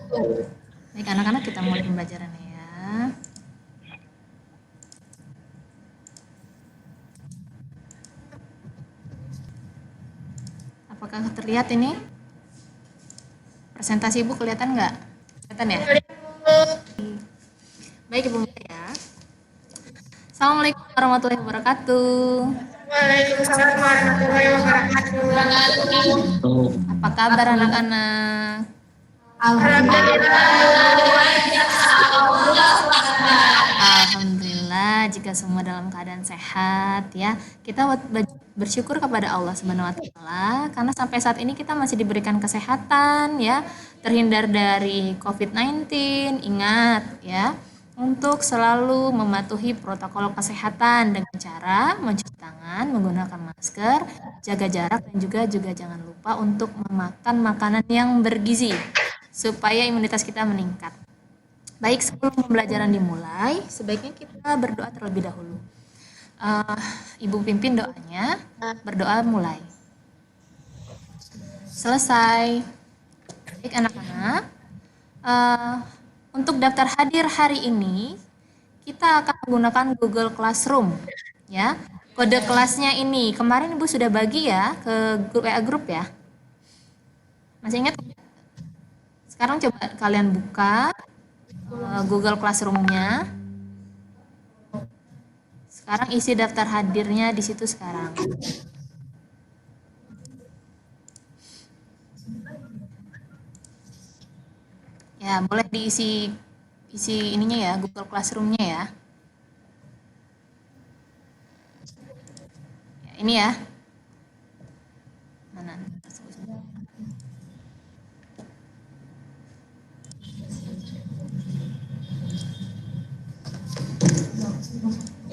Baik anak-anak, kita mulai pembelajarannya ya. Apakah terlihat ini? Presentasi Ibu kelihatan nggak? Kelihatan ya? Baik Ibu mulai ya. Assalamualaikum warahmatullahi wabarakatuh. Waalaikumsalam warahmatullahi wabarakatuh. Apa kabar anak-anak? Alhamdulillah jika semua dalam keadaan sehat ya. Kita bersyukur kepada Allah Subhanahu wa taala karena sampai saat ini kita masih diberikan kesehatan ya, terhindar dari COVID-19. Ingat ya, untuk selalu mematuhi protokol kesehatan dengan cara mencuci tangan, menggunakan masker, jaga jarak dan juga jangan lupa untuk memakan makanan yang bergizi supaya imunitas kita meningkat. Baik, sebelum pembelajaran dimulai, sebaiknya kita berdoa terlebih dahulu. Ibu pimpin doanya, berdoa mulai. Selesai. Baik anak-anak, untuk daftar hadir hari ini, kita akan menggunakan Google Classroom. Ya, kode kelasnya ini, kemarin Ibu sudah bagi ya ke WA Group ya. Masih ingat? Sekarang coba kalian buka Google Classroom-nya. Sekarang isi daftar hadirnya di situ sekarang. Ya, boleh diisi ininya ya, Google Classroom-nya ya. Ya, ini ya. Mana?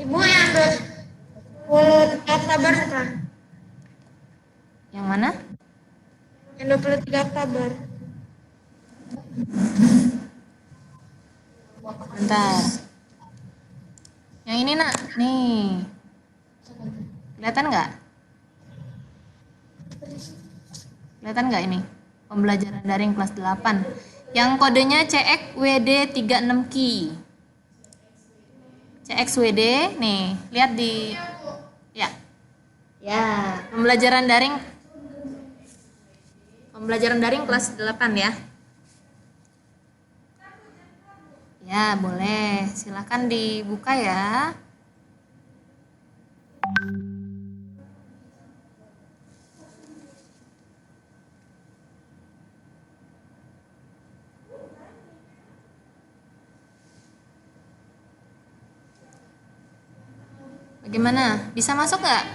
Ibu yang 23 Oktober kan? Yang mana? Yang 23 Oktober. Bentar. Yang ini nak, nih. Kelihatan nggak? Kelihatan nggak ini? Pembelajaran daring kelas 8. Yang kodenya CXWD36Q. CXWD, nih, lihat di ya. Ya, pembelajaran daring kelas 8 ya. Ya, boleh. Silakan dibuka ya. Bagaimana? Bisa masuk nggak?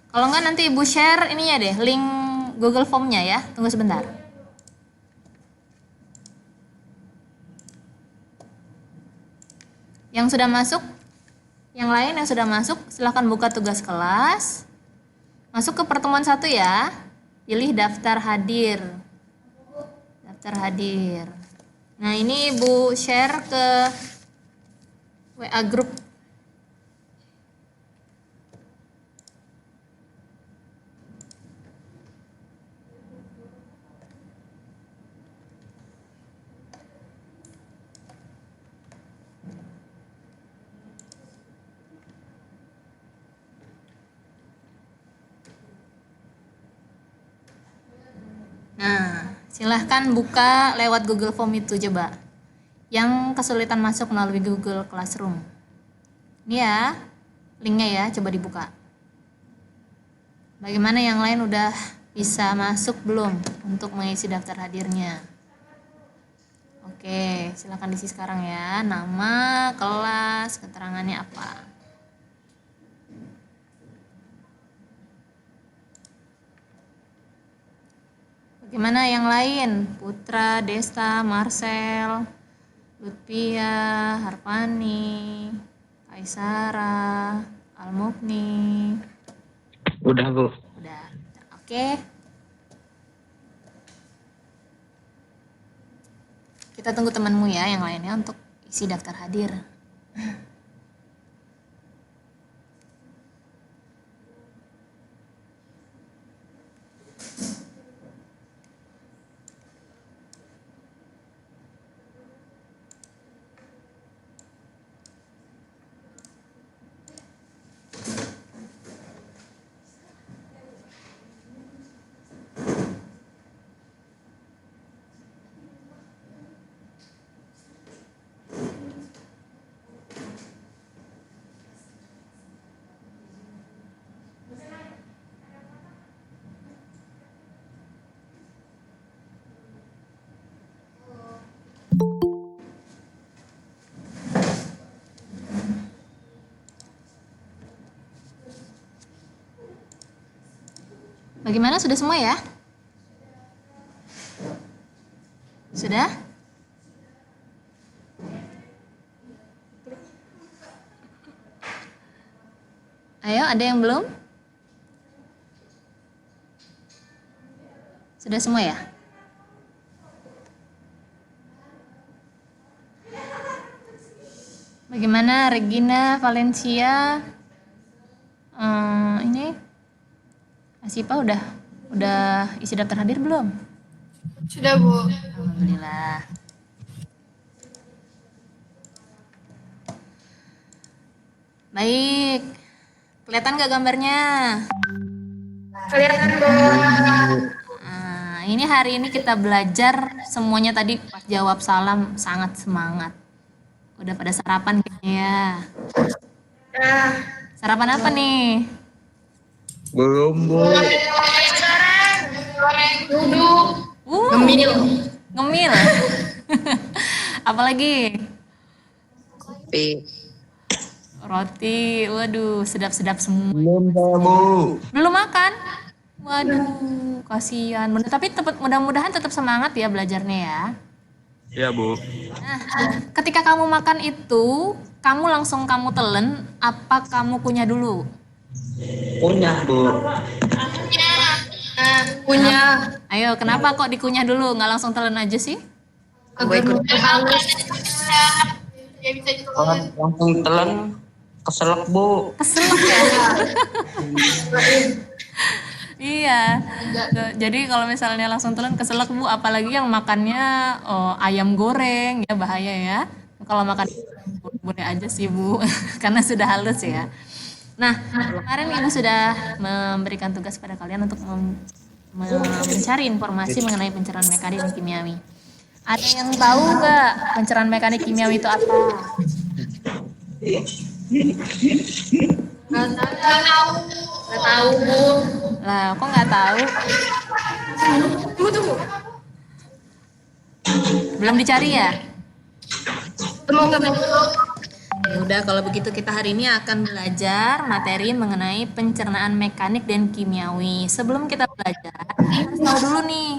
Kalau nggak nanti Ibu share ininya deh, link Google Form-nya ya. Tunggu sebentar. Yang sudah masuk, yang lain yang sudah masuk, silahkan buka tugas kelas. Masuk ke pertemuan 1 ya. Pilih daftar hadir. Daftar hadir. Nah, ini Ibu share ke WA group. Nah, silahkan buka lewat Google Form itu coba. Yang kesulitan masuk melalui Google Classroom. Ini ya, linknya ya, coba dibuka. Bagaimana yang lain udah bisa masuk belum untuk mengisi daftar hadirnya? Oke, silahkan diisi sekarang ya. Nama, kelas, keterangannya apa? Bagaimana yang lain? Putra, Desta, Marcel, Lutfia, Harpani, Aisara, Almufni. Udah, Bu. Udah. Oke. Kita tunggu temanmu ya yang lainnya untuk isi daftar hadir. Bagaimana, sudah semua ya? Sudah? Ayo, ada yang belum? Sudah semua ya? Bagaimana Regina, Valencia? Ini Asipa udah isi daftar hadir belum? Sudah, Bu. Alhamdulillah. Baik. Kelihatan nggak gambarnya? Kelihatan, Bu. Nah, ini hari ini kita belajar semuanya tadi pas jawab salam sangat semangat. Udah pada sarapan kayaknya ya. Nah, Sarapan apa nih? Belum, Bu. sekarang duduk. Ngemil. Ngemil. Apalagi? Kopi. Roti. Waduh, sedap-sedap semua. Belum, Bu. Belum makan? Waduh, kasihan. Tapi mudah-mudahan tetap semangat ya belajarnya ya. Ya, Bu. Nah, ketika kamu makan itu, kamu langsung telan, apa kamu kunyah dulu? Punya, Bu. Punya. Ayo, kenapa kok dikunyah dulu, nggak langsung telan aja sih? Agar halus. Ya bisa Kalau langsung telan, keselak, Bu. Keselak ya? Iya. Jadi kalau misalnya langsung telan keselak Bu, apalagi yang makannya ayam goreng ya bahaya ya. Kalau makan boleh aja sih Bu, karena sudah halus ya. Nah, kemarin Ibu sudah memberikan tugas pada kalian untuk mencari informasi mengenai pencernaan mekanik dan kimiawi. Ada yang tahu nggak pencernaan mekanik kimiawi itu apa? Nggak tahu. Nggak tahu, Bu. Lah, kok nggak tahu? Tunggu. Belum dicari ya? Semoga Ya udah, kalau begitu kita hari ini akan belajar materi mengenai pencernaan mekanik dan kimiawi. Sebelum kita belajar, kita harus tahu dulu nih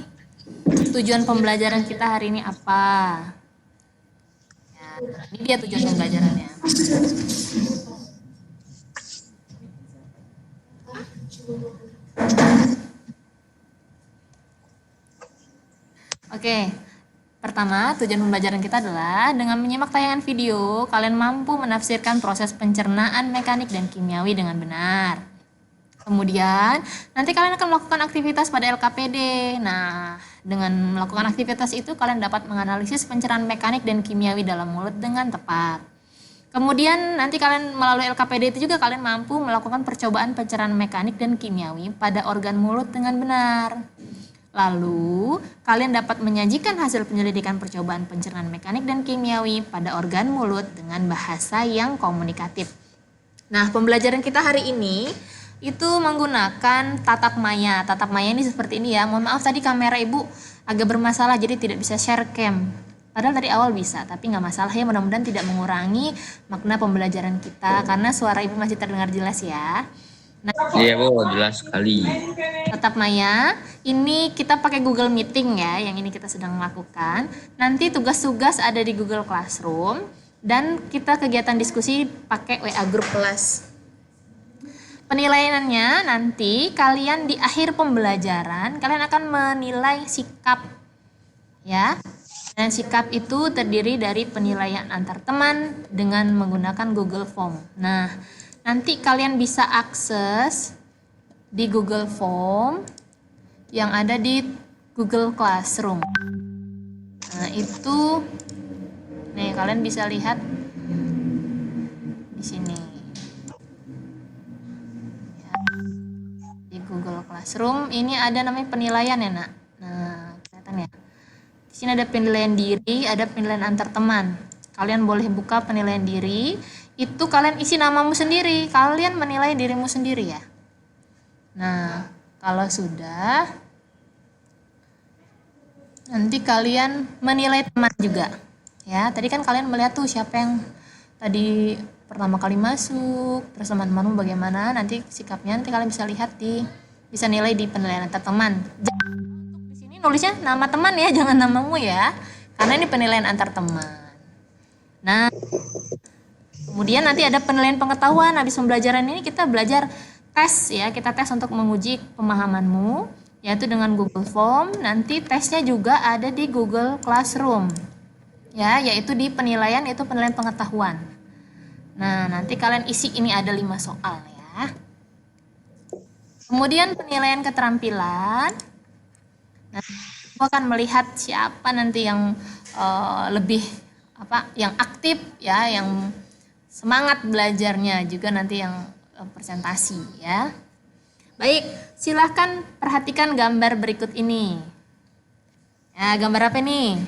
tujuan pembelajaran kita hari ini apa. Ya, ini dia tujuan pembelajarannya. Oke, pertama tujuan pembelajaran kita adalah dengan menyimak tayangan video, kalian mampu menafsirkan proses pencernaan mekanik dan kimiawi dengan benar. Kemudian, nanti kalian akan melakukan aktivitas pada LKPD. Nah, dengan melakukan aktivitas itu, kalian dapat menganalisis pencernaan mekanik dan kimiawi dalam mulut dengan tepat. Kemudian, nanti kalian melalui LKPD itu juga kalian mampu melakukan percobaan pencernaan mekanik dan kimiawi pada organ mulut dengan benar. Lalu, kalian dapat menyajikan hasil penyelidikan percobaan pencernaan mekanik dan kimiawi pada organ mulut dengan bahasa yang komunikatif. Nah, pembelajaran kita hari ini itu menggunakan tatap maya. Tatap maya ini seperti ini ya. Mohon maaf tadi kamera Ibu agak bermasalah jadi tidak bisa share cam. Padahal dari awal bisa, tapi nggak masalah ya. Mudah-mudahan tidak mengurangi makna pembelajaran kita karena suara Ibu masih terdengar jelas ya. Nah, Iya, Bu. Jelas sekali. tatap maya, ini kita pakai Google Meeting ya, yang ini kita sedang melakukan. Nanti tugas-tugas ada di Google Classroom dan kita kegiatan diskusi pakai WA Group kelas. Penilaiannya nanti kalian di akhir pembelajaran kalian akan menilai sikap ya. Dan sikap itu terdiri dari penilaian antar teman dengan menggunakan Google Form. Nah, nanti kalian bisa akses di Google Form yang ada di Google Classroom. Nah, itu nih kalian bisa lihat di sini. Ya. Di Google Classroom ini ada namanya penilaian ya, Nak. Nah, kelihatan ya. Di sini ada penilaian diri, ada penilaian antar teman. Kalian boleh buka penilaian diri, itu kalian isi namamu sendiri, kalian menilai dirimu sendiri ya. Nah, kalau sudah, nanti kalian menilai teman juga. Ya, tadi kan kalian melihat tuh siapa yang tadi pertama kali masuk, terus teman-temanmu bagaimana, nanti sikapnya nanti kalian bisa lihat bisa nilai di penilaian antar teman. Di sini nulisnya nama teman ya, jangan namamu ya. Karena ini penilaian antar teman. Nah, kemudian nanti ada penilaian pengetahuan. Habis pembelajaran ini kita belajar tes ya, kita tes untuk menguji pemahamanmu, yaitu dengan Google Form. Nanti tesnya juga ada di Google Classroom, ya, yaitu di penilaian, itu penilaian pengetahuan. Nah, nanti kalian isi ini ada 5 soal ya. Kemudian penilaian keterampilan. Nah, aku akan melihat siapa nanti yang lebih yang aktif ya, yang semangat belajarnya, juga nanti yang presentasi ya. Baik, silahkan perhatikan gambar berikut ini. Ya, gambar apa nih?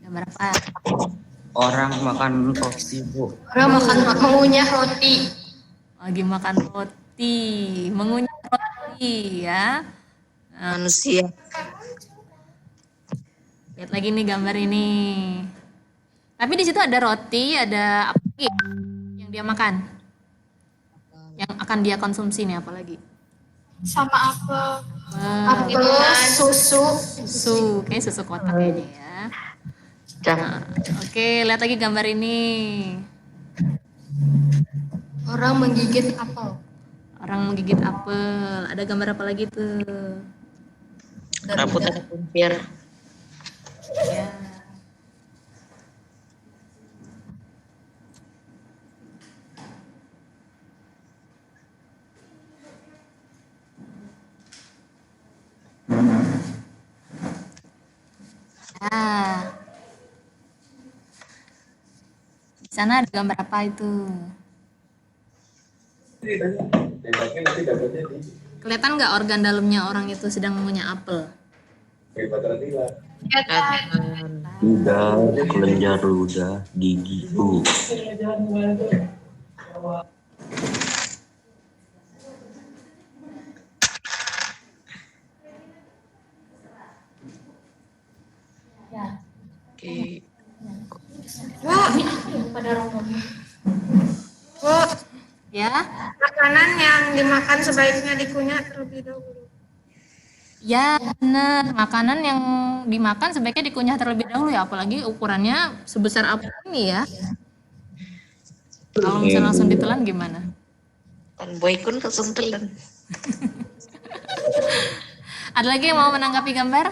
Gambar apa? Orang makan roti, Bu. Orang mengunyah roti. Lagi makan roti, mengunyah roti ya. Manusia. Lihat lagi nih gambar ini. Tapi di situ ada roti, ada apa lagi yang dia makan? Yang akan dia konsumsi nih apalagi? Sama apel. Apel, Susu. susu, kayak susu kotak kayaknya ya. Nah, oke, lihat lagi gambar ini. Orang menggigit apel. Orang menggigit apel. Ada gambar apa lagi tuh? Rambut ada kumpir. Ya. Nah, di sana ada gambar apa itu? Kelihatan nggak organ dalamnya orang itu sedang mengunyah apel? Lidah, kelenjar ludah, gigi, Oke. Pada rokoknya. Bu, Ya, makanan yang dimakan sebaiknya dikunyah terlebih dahulu. ya benar. Makanan yang dimakan sebaiknya dikunyah terlebih dahulu ya, apalagi ukurannya sebesar apel ini ya. Kalau misalnya langsung ditelan gimana? Kan boy kun langsung telan. Ada lagi yang mau menanggapi gambar?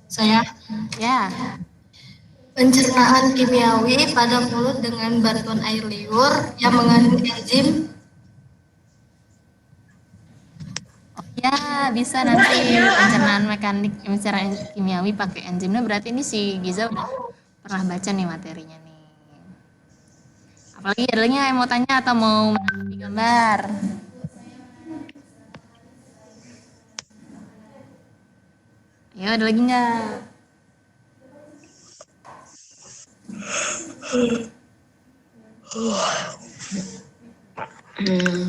Saya Ya, pencernaan kimiawi pada mulut dengan bantuan air liur yang mengandung enzim. ya bisa nanti pencernaan mekanik, pencernaan kimiawi pakai enzimnya. Berarti ini si Giza udah pernah baca nih materinya nih. Apalagi ada lagi yang mau tanya atau mau menanggapi gambar? Ya, ada lagi nggak?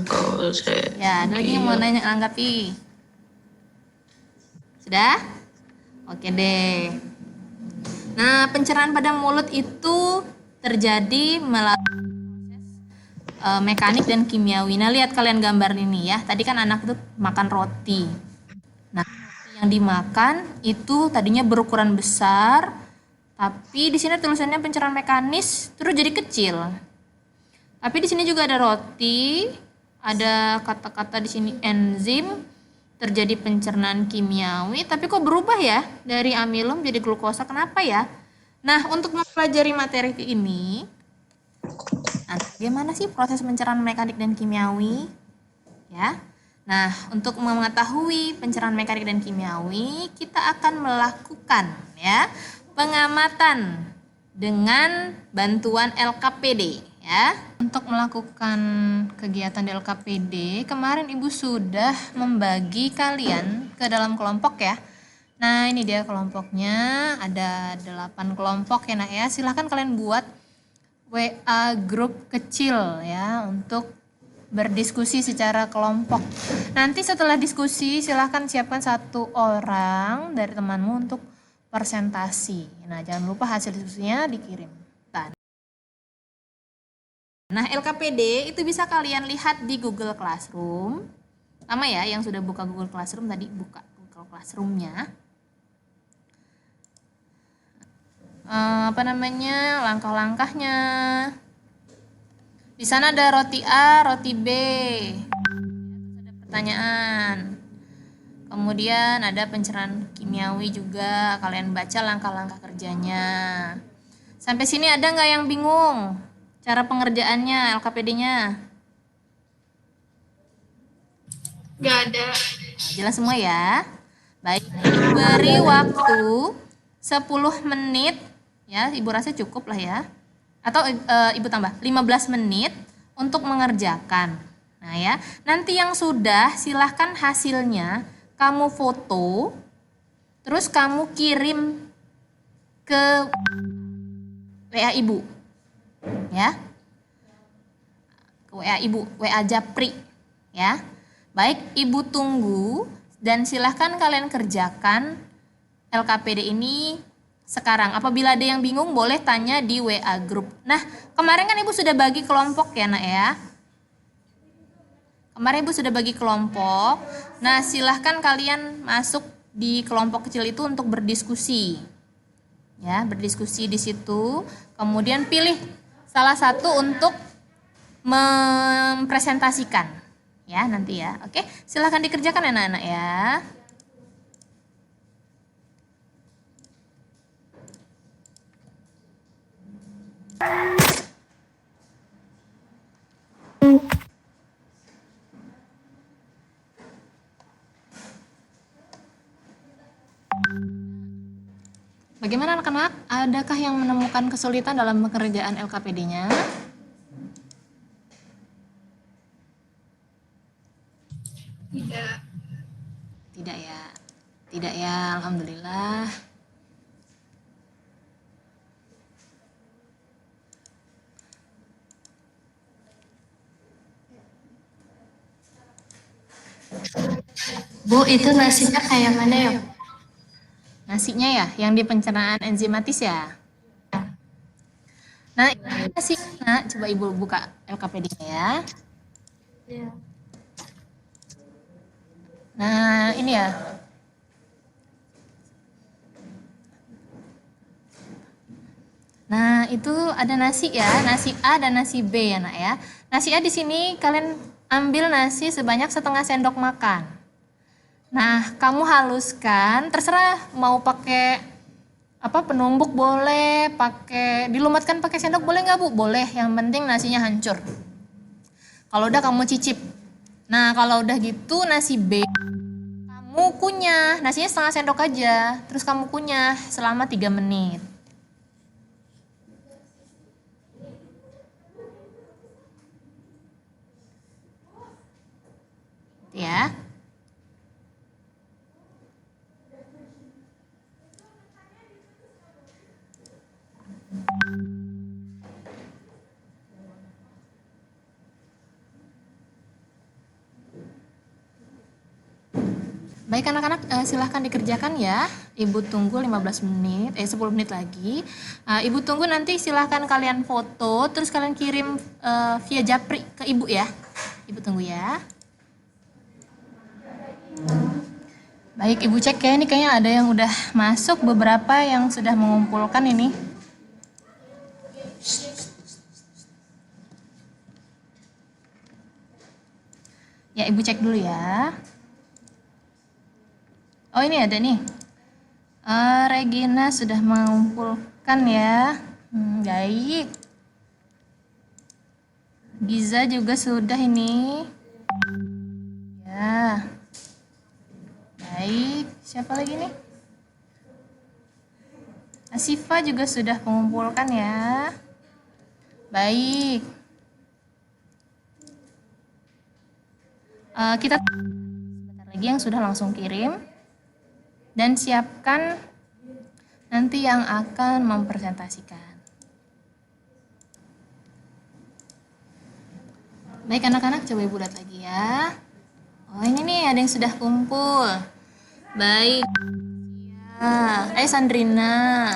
Kalau saya Ya, ada lagi yang mau nanya, anggapi? Sudah? Oke deh. Nah, pencernaan pada mulut itu terjadi melalui proses mekanik dan kimiawi. Nah, lihat kalian gambar ini ya. Tadi kan anak itu makan roti. Nah, yang dimakan itu tadinya berukuran besar, tapi di sini tulisannya pencernaan mekanis, terus jadi kecil. Tapi di sini juga ada roti, ada kata-kata di sini enzim, terjadi pencernaan kimiawi, tapi kok berubah ya dari amilum jadi glukosa, kenapa ya? Nah, untuk mempelajari materi ini, nah, bagaimana sih proses pencernaan mekanik dan kimiawi? Ya. Nah, untuk mengetahui pencernaan mekanik dan kimiawi, kita akan melakukan ya pengamatan dengan bantuan LKPD ya. Untuk melakukan kegiatan di LKPD, kemarin Ibu sudah membagi kalian ke dalam kelompok ya. Nah, ini dia kelompoknya, ada 8 kelompok ya Nak ya. Silahkan kalian buat WA grup kecil ya untuk berdiskusi secara kelompok. Nanti setelah diskusi silahkan siapkan 1 orang dari temanmu untuk presentasi. Nah, jangan lupa hasil diskusinya dikirim. Nah, LKPD itu bisa kalian lihat di Google Classroom. Sama ya, yang sudah buka Google Classroom tadi buka Google Classroom-nya. Langkah-langkahnya. Di sana ada roti A, roti B. Terus ada pertanyaan. Kemudian ada pencerahan kimiawi juga. Kalian baca langkah-langkah kerjanya. Sampai sini ada nggak yang bingung? Cara pengerjaannya, LKPD-nya? Nggak ada. Nah, jelas semua ya. Baik, beri waktu 10 menit. Ya, Ibu rasa cukup lah ya. Atau Ibu tambah 15 menit untuk mengerjakan. Nah ya, nanti yang sudah silahkan hasilnya kamu foto, terus kamu kirim ke WA Ibu, ya, ke WA Ibu, WA Japri, ya. Baik, Ibu tunggu dan silahkan kalian kerjakan LKPD ini sekarang. Apabila ada yang bingung boleh tanya di WA grup. Nah, kemarin kan Ibu sudah bagi kelompok ya, Nak ya. Kemarin Ibu sudah bagi kelompok. Nah, silahkan kalian masuk di kelompok kecil itu untuk berdiskusi. Ya, berdiskusi di situ. Kemudian pilih salah satu untuk mempresentasikan. Ya, nanti ya. Oke, silahkan dikerjakan ya, anak-anak ya. Bagaimana anak-anak? Adakah yang menemukan kesulitan dalam pekerjaan LKPD-nya? Tidak. Tidak ya. Tidak ya, alhamdulillah. Bu, itu nasinya kayak mana ya? Nasinya ya, yang di pencernaan enzimatis ya. Nah, ini nasi. Nah, coba Ibu buka LKPD-nya ya. Iya. Nah, ini ya. Nah, itu ada nasi ya, nasi A dan nasi B ya, Nak ya. Nasi A di sini kalian ambil nasi sebanyak setengah sendok makan. Nah, kamu haluskan, terserah mau pakai penumbuk boleh, pakai dilumatkan pakai sendok boleh nggak Bu? Boleh, yang penting nasinya hancur. Kalau udah kamu cicip. Nah, kalau udah gitu nasi B kamu kunyah, nasinya setengah sendok aja, terus kamu kunyah selama 3 menit. Ya. Baik anak-anak, silahkan dikerjakan ya. Ibu tunggu 15 menit, 10 menit lagi. Ibu tunggu nanti silahkan kalian foto, terus kalian kirim via Japri ke Ibu ya. Ibu tunggu ya. Baik, Ibu cek ya, ini kayaknya ada yang udah masuk, beberapa yang sudah mengumpulkan ini. Ya, Ibu cek dulu ya. Oh, ini ada nih. Regina sudah mengumpulkan ya. Baik. Giza juga sudah ini. Ya. Baik. Siapa lagi nih? Asifa juga sudah mengumpulkan ya. Baik. Kita sebentar lagi yang sudah langsung kirim. Dan siapkan nanti yang akan mempresentasikan. Baik anak-anak, coba Ibu lihat lagi ya. Oh, ini nih ada yang sudah kumpul. Baik. Ya, Sandrina.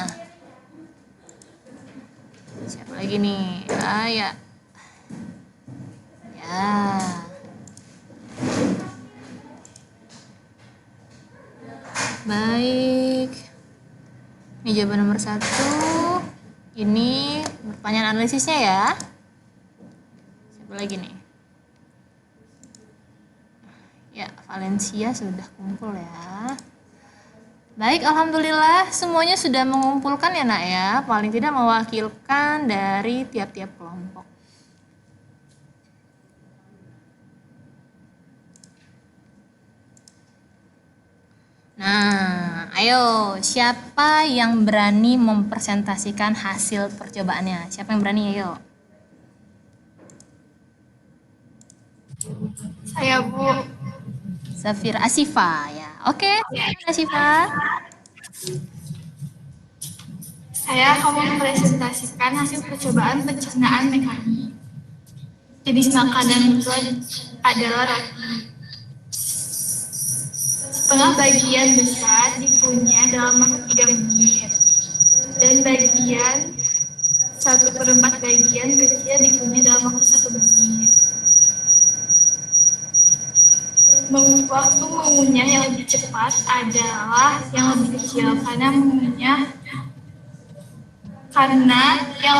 Siapa lagi nih? Ah, ya. Ya. Baik. Ini jawaban nomor 1. Ini pertanyaan analisisnya ya. Siapa lagi nih? Ya, Valencia sudah kumpul ya. Baik, alhamdulillah semuanya sudah mengumpulkan ya nak ya. Paling tidak mewakilkan dari tiap-tiap kelompok. Nah, ayo siapa yang berani mempresentasikan hasil percobaannya? Siapa yang berani? Ayo. Saya Bu. Safira Asifa ya. Oke, Asifa. Saya akan mempresentasikan hasil percobaan pencernaan mekanik. Jenis makanan itu adalah roti. Setengah bagian besar dikunyah dalam waktu 3 menit. Dan bagian 1/4 bagian kecil dikunyah dalam waktu 1 menit. Waktu mengunyah yang lebih cepat adalah yang lebih kecil karena yang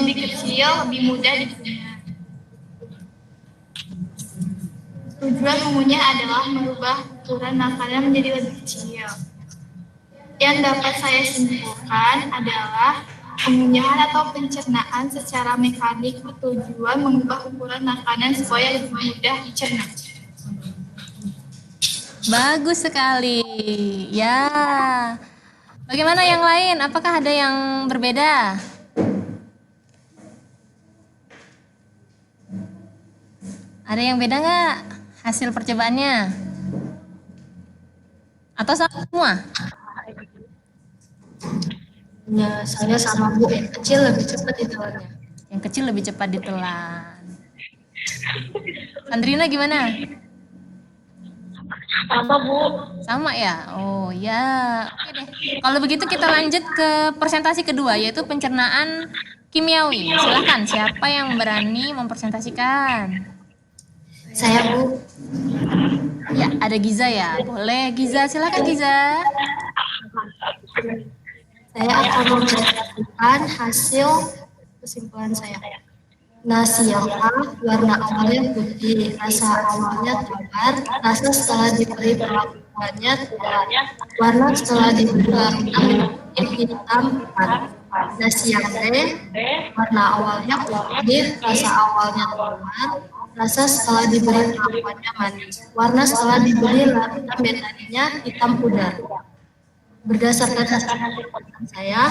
lebih kecil lebih mudah dikunyah. Tujuan mengunyah adalah merubah ukuran makanan menjadi lebih kecil. Yang dapat saya simpulkan adalah pengunyahan atau pencernaan secara mekanik bertujuan mengubah ukuran makanan supaya lebih mudah dicerna. Bagus sekali. Ya. Bagaimana yang lain? Apakah ada yang berbeda? Ada yang beda nggak hasil percobaannya? Atau sama semua? Ya, saya sama Bu, yang kecil lebih cepat ditelannya. Yang kecil lebih cepat ditelan. Sandrina gimana? Sama Bu. Sama ya? Oh ya. Oke deh. Kalau begitu kita lanjut ke presentasi kedua, yaitu pencernaan kimiawi. Silahkan, siapa yang berani mempresentasikan? Saya Bu. Ya, ada Giza ya. Boleh Giza, silakan Giza. Saya akan mempresentasikan hasil kesimpulan saya. Nasi yang A, warna awalnya putih, rasa awalnya tawar, rasa setelah diberi perlakuannya tawar, warna setelah diberi perlakuan hitam pekat. Nasi yang B, warna awalnya putih, rasa awalnya tawar, rasa setelah diberi perlakuannya manis, warna setelah diberi larutan betadinnya hitam pudar. Berdasarkan hasil penelitian saya,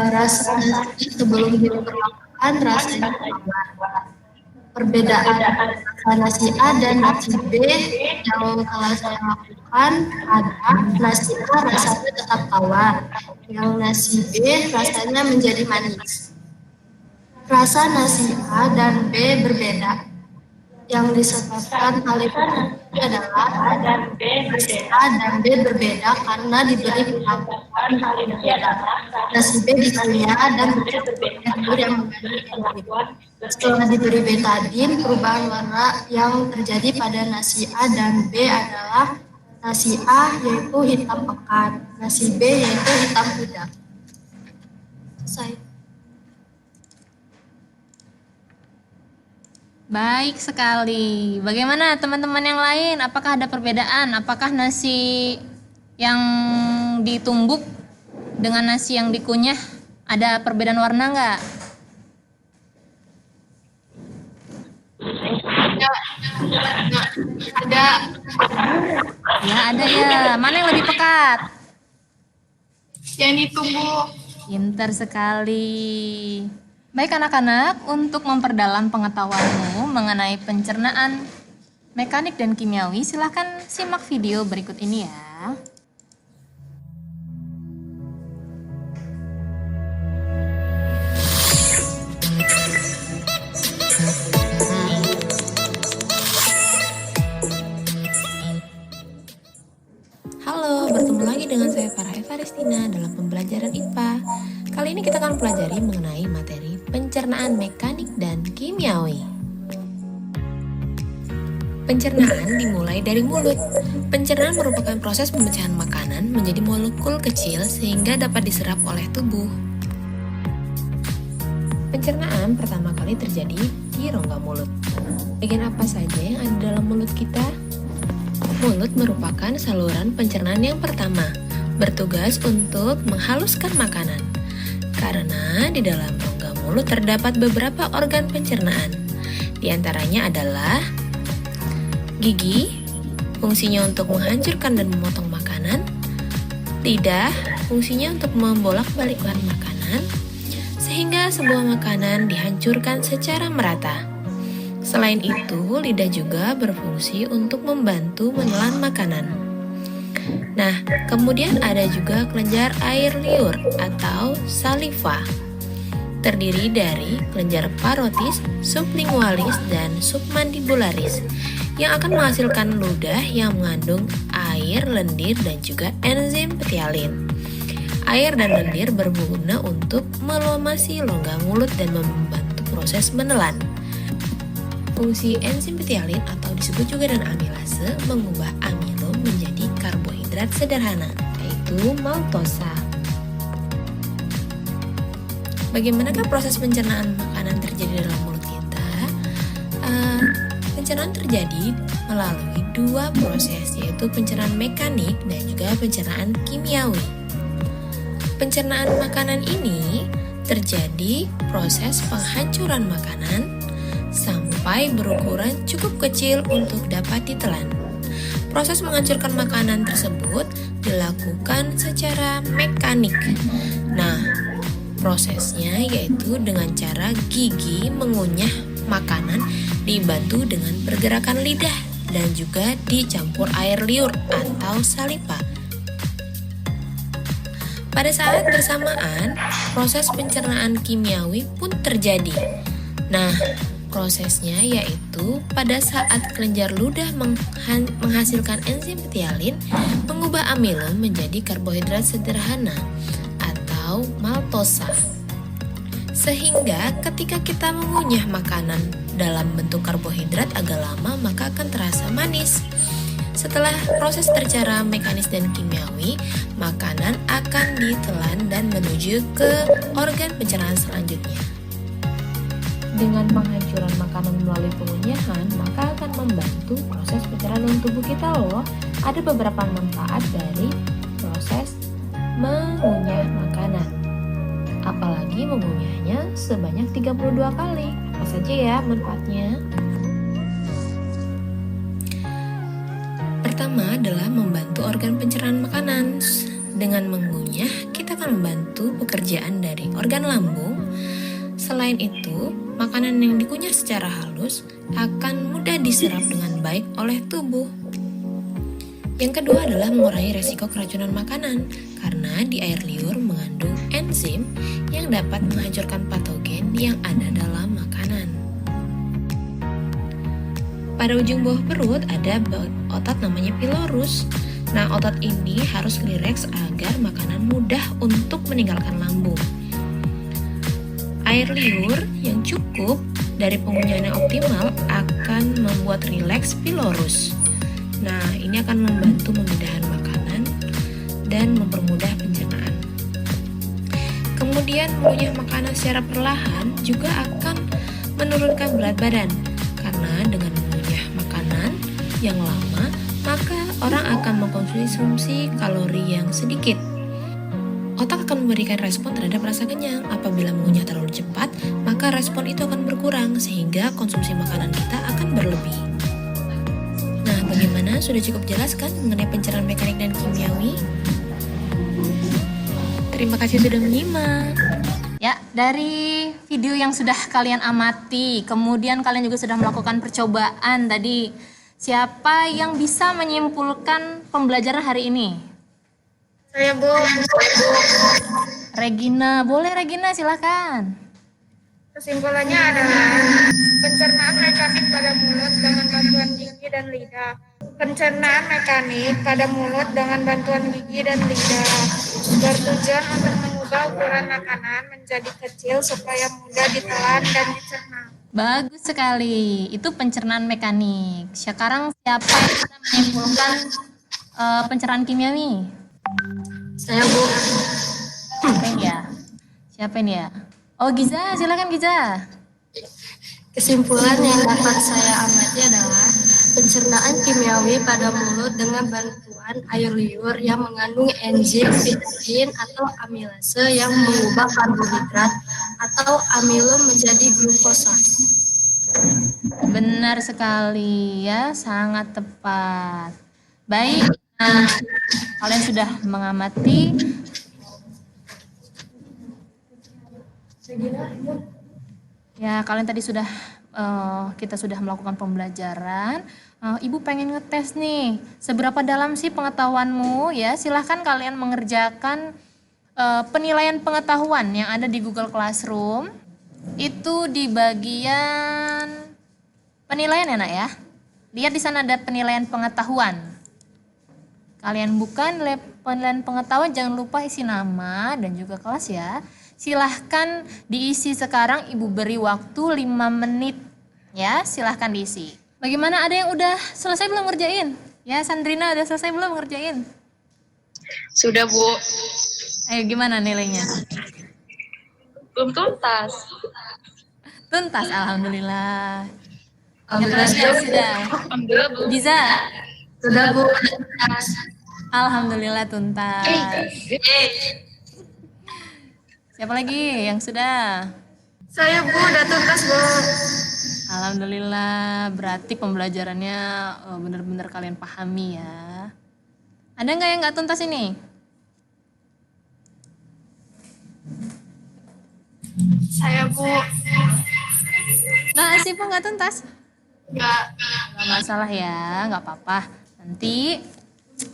rasa nasi sebelum diperlakukan rasanya tawar. Perbedaan rasa nasi A dan nasi B yang telah saya lakukan adalah nasi A rasanya tetap tawar, yang nasi B rasanya menjadi manis. Rasa nasi A dan B berbeda. Yang disebabkan hal itu adalah nasi A dan B berbeda karena diberi perlakuan hal yang berbeda. Nasi B dikunyah dan berbeda yang mengandung enzim. Setelah diberi betadin, perubahan warna yang terjadi pada nasi A dan B adalah nasi A yaitu hitam pekat, nasi B yaitu hitam pudar. Selesai. Baik sekali. Bagaimana teman-teman yang lain? Apakah ada perbedaan? Apakah nasi yang ditumbuk dengan nasi yang dikunyah ada perbedaan warna nggak? Ada. Ya ada ya. Mana yang lebih pekat? Yang ditumbuk. Pintar sekali. Baik anak-anak, untuk memperdalam pengetahuanmu mengenai pencernaan mekanik dan kimiawi, silahkan simak video berikut ini ya. Bertemu lagi dengan saya Farah Evaristina dalam pembelajaran IPA. Kali ini kita akan pelajari mengenai materi pencernaan mekanik dan kimiawi. Pencernaan dimulai dari mulut. Pencernaan merupakan proses pemecahan makanan menjadi molekul kecil sehingga dapat diserap oleh tubuh. Pencernaan pertama kali terjadi di rongga mulut. Bagian apa saja yang ada dalam mulut kita? Mulut merupakan saluran pencernaan yang pertama, bertugas untuk menghaluskan makanan. Karena di dalam rongga mulut terdapat beberapa organ pencernaan. Di antaranya adalah gigi, fungsinya untuk menghancurkan dan memotong makanan. Lidah, fungsinya untuk membolak-balikkan makanan, sehingga sebuah makanan dihancurkan secara merata. Selain itu, lidah juga berfungsi untuk membantu menelan makanan. Nah, kemudian ada juga kelenjar air liur atau saliva. Terdiri dari kelenjar parotis, sublingualis, dan submandibularis yang akan menghasilkan ludah yang mengandung air, lendir, dan juga enzim petialin. Air dan lendir berguna untuk melumasi rongga mulut dan membantu proses menelan. Fungsi enzim petialin atau disebut juga dengan amilase mengubah amilum menjadi karbohidrat sederhana, yaitu maltosa. Bagaimanakah proses pencernaan makanan terjadi dalam mulut kita? Pencernaan terjadi melalui dua proses, yaitu pencernaan mekanik dan juga pencernaan kimiawi. Pencernaan makanan ini terjadi proses penghancuran makanan sampai berukuran cukup kecil untuk dapat ditelan. Proses menghancurkan makanan tersebut dilakukan secara mekanik. Nah, prosesnya yaitu dengan cara gigi mengunyah makanan dibantu dengan pergerakan lidah dan juga dicampur air liur atau saliva. Pada saat bersamaan, proses pencernaan kimiawi pun terjadi. Nah, prosesnya yaitu pada saat kelenjar ludah menghasilkan enzim petialin mengubah amilum menjadi karbohidrat sederhana atau maltosa. Sehingga ketika kita mengunyah makanan dalam bentuk karbohidrat agak lama maka akan terasa manis. Setelah proses secara mekanis dan kimiawi, makanan akan ditelan dan menuju ke organ pencernaan selanjutnya. Dengan penghancuran makanan melalui pengunyahan, maka akan membantu proses pencernaan tubuh kita loh. Ada beberapa manfaat dari proses mengunyah makanan. Apalagi mengunyahnya sebanyak 32 kali. Apa saja ya manfaatnya? Pertama adalah membantu organ pencernaan makanan. Dengan mengunyah, kita akan membantu pekerjaan dari organ lambung. Selain itu, makanan yang dikunyah secara halus akan mudah diserap dengan baik oleh tubuh. Yang kedua adalah mengurangi resiko keracunan makanan, karena di air liur mengandung enzim yang dapat menghancurkan patogen yang ada dalam makanan. Pada ujung bawah perut ada otot namanya pylorus. Nah, otot ini harus rileks agar makanan mudah untuk meninggalkan lambung. Air liur yang cukup dari pengunyahan yang optimal akan membuat rileks pylorus. Nah, ini akan membantu memindahkan makanan dan mempermudah pencernaan. Kemudian mengunyah makanan secara perlahan juga akan menurunkan berat badan. Karena dengan mengunyah makanan yang lama, maka orang akan mengkonsumsi kalori yang sedikit. Otak akan memberikan respon terhadap rasa kenyang. Apabila mengunyah terlalu cepat, maka respon itu akan berkurang sehingga konsumsi makanan kita akan berlebih. Nah, bagaimana? Sudah cukup jelaskan mengenai pencernaan mekanik dan kimiawi? Terima kasih sudah menyimak. Ya, dari video yang sudah kalian amati, kemudian kalian juga sudah melakukan percobaan tadi, siapa yang bisa menyimpulkan pembelajaran hari ini? Saya, Bu. Regina, boleh Regina silakan. Kesimpulannya adalah pencernaan mekanik pada mulut dengan bantuan gigi dan lidah Pencernaan mekanik pada mulut dengan bantuan gigi dan lidah bertujuan untuk mengubah ukuran makanan menjadi kecil supaya mudah ditelan dan dicerna. Bagus sekali. Itu pencernaan mekanik. Sekarang siapa yang bisa menyimpulkan pencernaan kimiawi? Saya, Bu. Siapa ini ya? Siapa ini ya? Oh, Giza, silakan Giza. Kesimpulan yang dapat saya amati adalah pencernaan kimiawi pada mulut dengan bantuan air liur yang mengandung enzim, vitamin, atau amilase yang mengubah karbohidrat atau amilo menjadi glukosa. Benar sekali ya, sangat tepat. Baik, kalian sudah mengamati ya, kalian tadi sudah kita sudah melakukan pembelajaran. Ibu pengen ngetes nih, seberapa dalam sih pengetahuanmu ya? Silahkan kalian mengerjakan penilaian pengetahuan yang ada di Google Classroom. Itu di bagian penilaian ya nak ya. Lihat di sana ada penilaian pengetahuan. Kalian buka penilaian pengetahuan, jangan lupa isi nama dan juga kelas ya. Silahkan diisi sekarang, Ibu beri waktu 5 menit ya, silahkan diisi. Bagaimana, ada yang udah selesai belum ngerjain? Ya, Sandrina udah selesai belum ngerjain? Sudah, Bu. Ayo gimana nilainya? Belum tuntas. Tuntas, alhamdulillah. Alhamdulillah, Sudah. Alhamdulillah, Bu. Giza, sudah, Bu. alhamdulillah tuntas. Siapa lagi yang sudah? Saya, Bu, udah tuntas, Bu. Alhamdulillah, berarti pembelajarannya benar-benar kalian pahami ya. Ada nggak yang nggak tuntas ini? Saya, Bu. Nah, Sifu nggak tuntas? Enggak. Nggak masalah ya, nggak apa-apa. Nanti,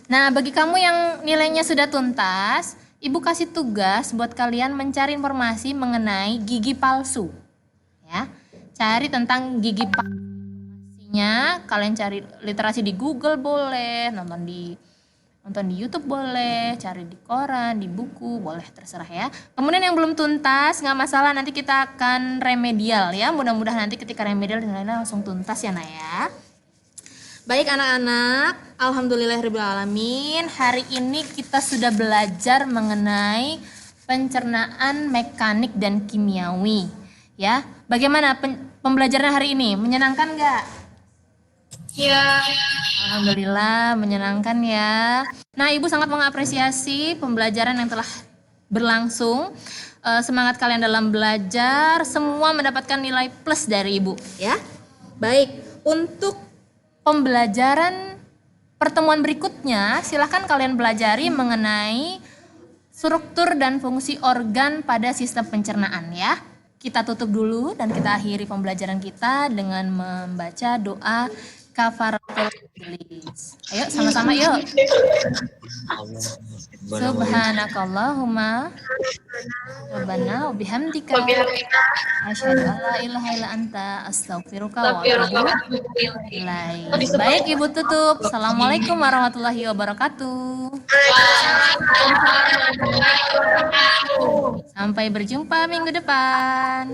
nah bagi kamu yang nilainya sudah tuntas, Ibu kasih tugas buat kalian mencari informasi mengenai gigi palsu. Ya, cari tentang gigi palsunya. Kalian cari literasi di Google boleh, nonton di YouTube boleh, cari di koran, di buku boleh, terserah ya. Kemudian yang belum tuntas nggak masalah, nanti kita akan remedial ya. Mudah-mudahan nanti ketika remedial nilainya langsung tuntas ya nak ya. Baik anak-anak, alhamdulillahirrahmanirrahim. Hari ini kita sudah belajar mengenai pencernaan mekanik dan kimiawi. Ya, bagaimana pembelajaran hari ini? Menyenangkan nggak? Ya. Alhamdulillah menyenangkan ya. Nah, Ibu sangat mengapresiasi pembelajaran yang telah berlangsung. Semangat kalian dalam belajar, semua mendapatkan nilai plus dari Ibu ya. Baik, untuk pembelajaran pertemuan berikutnya, silahkan kalian belajari mengenai struktur dan fungsi organ pada sistem pencernaan ya. Kita tutup dulu dan kita akhiri pembelajaran kita dengan membaca doa kafaratul majelis. Ayo sama-sama yuk. Subhanakallahumma rabbana wa bihamdika asyhadu an la ilaha illa anta astaghfiruka wa atubu ilaik. Baik, Ibu tutup. Assalamualaikum warahmatullahi wabarakatuh. Sampai berjumpa minggu depan.